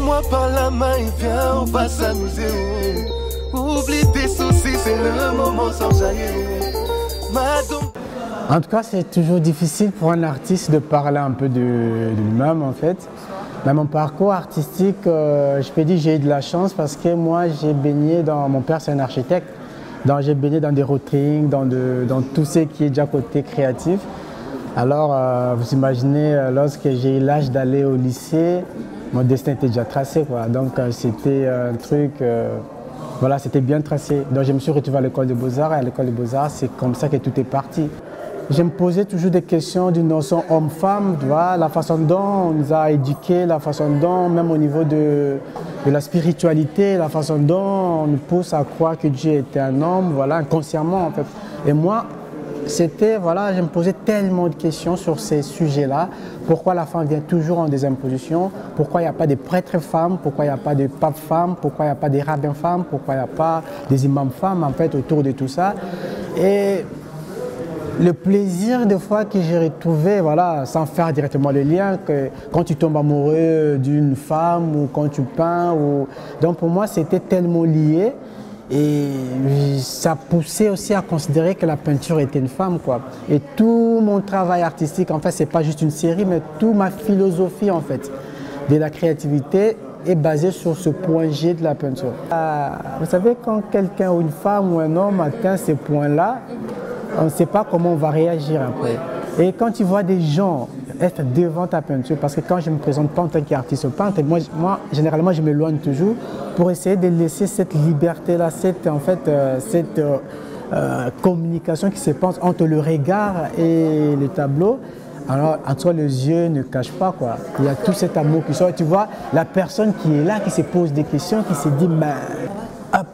Prends-moi par la main et viens, on va s'amuser. Oublie tes soucis, c'est le moment sans jaillir. En tout cas, c'est toujours difficile pour un artiste de parler un peu de lui-même en fait. Dans mon parcours artistique, je peux dire que j'ai eu de la chance parce que moi, j'ai baigné dans... Mon père, c'est un architecte. Donc, j'ai baigné dans des routines, dans tout ce qui est déjà côté créatif. Alors, vous imaginez, lorsque j'ai eu l'âge d'aller au lycée, mon destin était déjà tracé, quoi. Donc, c'était un truc... voilà, c'était bien tracé. Donc, je me suis retrouvé à l'école des Beaux-Arts. Et à l'école des Beaux-Arts, c'est comme ça que tout est parti. Je me posais toujours des questions d'une notion homme-femme, la façon dont on nous a éduqués, la façon dont, même au niveau de la spiritualité, la façon dont on nous pousse à croire que Dieu était un homme, voilà, inconsciemment en fait. Et moi, c'était, voilà, je me posais tellement de questions sur ces sujets-là. Pourquoi la femme vient toujours en désimposition? Pourquoi il n'y a pas de prêtres femmes? Pourquoi il n'y a pas de papes femmes? Pourquoi il n'y a pas de rabbins femmes? Pourquoi il n'y a pas des imams femmes en fait autour de tout ça? Et le plaisir des fois que j'ai retrouvé, voilà, sans faire directement le lien, que quand tu tombes amoureux d'une femme ou quand tu peins, donc pour moi c'était tellement lié et ça poussait aussi à considérer que la peinture était une femme, quoi. Et tout mon travail artistique, en fait, c'est pas juste une série, mais toute ma philosophie en fait de la créativité est basée sur ce point G de la peinture. Vous savez, quand quelqu'un ou une femme ou un homme atteint ces points-là, on ne sait pas comment on va réagir après. Et quand tu vois des gens être devant ta peinture, parce que quand je ne me présente pas en tant qu'artiste peintre, moi généralement je m'éloigne toujours pour essayer de laisser cette liberté-là, cette communication qui se passe entre le regard et le tableau. Alors, en toi, les yeux ne cachent pas, quoi. Il y a tout cet amour qui sort. Tu vois, la personne qui est là, qui se pose des questions, qui se dit, mais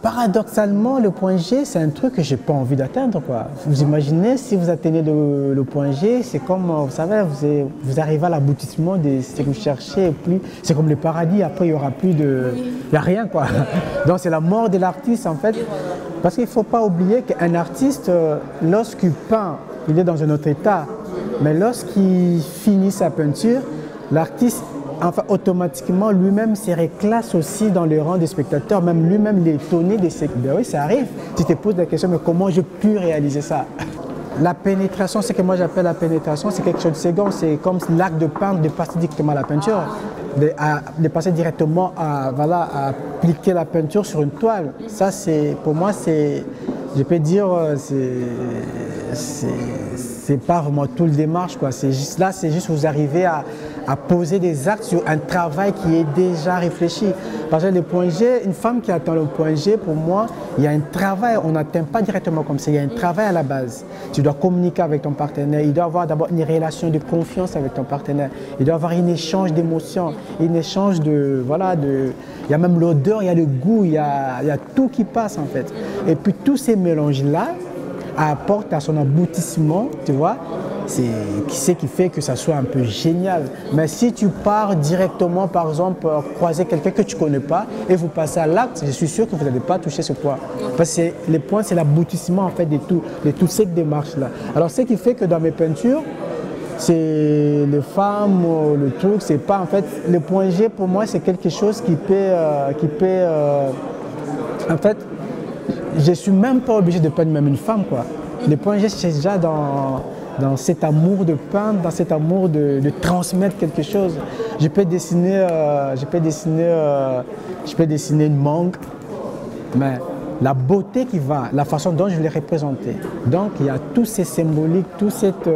paradoxalement, le point G, c'est un truc que je n'ai pas envie d'atteindre, quoi. Vous imaginez, si vous atteignez le point G, c'est comme, vous savez, vous arrivez à l'aboutissement de ce que vous cherchez, et puis c'est comme le paradis, après il n'y aura plus de... Il n'y a rien, quoi. Donc c'est la mort de l'artiste, en fait. Parce qu'il ne faut pas oublier qu'un artiste, lorsqu'il peint, il est dans un autre état. Mais lorsqu'il finit sa peinture, l'artiste, enfin, automatiquement, lui-même se reclasse aussi dans le rang des spectateurs, même lui-même il est étonné de ce... Ben oui, ça arrive. Tu te poses la question, mais comment j'ai pu réaliser ça? La pénétration, ce que moi j'appelle la pénétration, c'est quelque chose de second, c'est comme l'acte de peindre, de passer directement à la peinture, de passer directement à, voilà, à appliquer la peinture sur une toile. Ça, c'est, pour moi, c'est, je peux dire, c'est pas vraiment tout le démarche, quoi. C'est juste là, c'est juste vous arrivez à poser des actes sur un travail qui est déjà réfléchi. Parce que le point G, une femme qui atteint le point G, pour moi, il y a un travail, on n'atteint pas directement comme ça, il y a un travail à la base. Tu dois communiquer avec ton partenaire, il doit avoir d'abord une relation de confiance avec ton partenaire, il doit avoir un échange d'émotions, un échange de, voilà, il y a même l'odeur, il y a le goût, il y a tout qui passe en fait. Et puis tous ces mélanges-là apportent à son aboutissement, tu vois, c'est ce qui fait que ça soit un peu génial. Mais si tu pars directement, par exemple, croiser quelqu'un que tu ne connais pas et vous passez à l'acte, je suis sûr que vous n'allez pas toucher ce point. Parce que le point, c'est l'aboutissement en fait de toute cette démarche-là. Alors ce qui fait que dans mes peintures, c'est les femmes, le truc, c'est pas en fait, le point G pour moi c'est quelque chose qui peut en fait, je suis même pas obligé de peindre même une femme, quoi. Le point G c'est déjà dans cet amour de peindre, dans cet amour de transmettre quelque chose. Je peux dessiner une mangue, mais la beauté qui va, la façon dont je l'ai représentée. Donc il y a tous ces symboliques, toute cette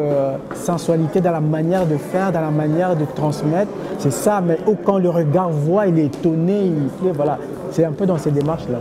sensualité dans la manière de faire, dans la manière de transmettre. C'est ça, mais quand le regard voit, il est étonné, voilà. C'est un peu dans ces démarches-là.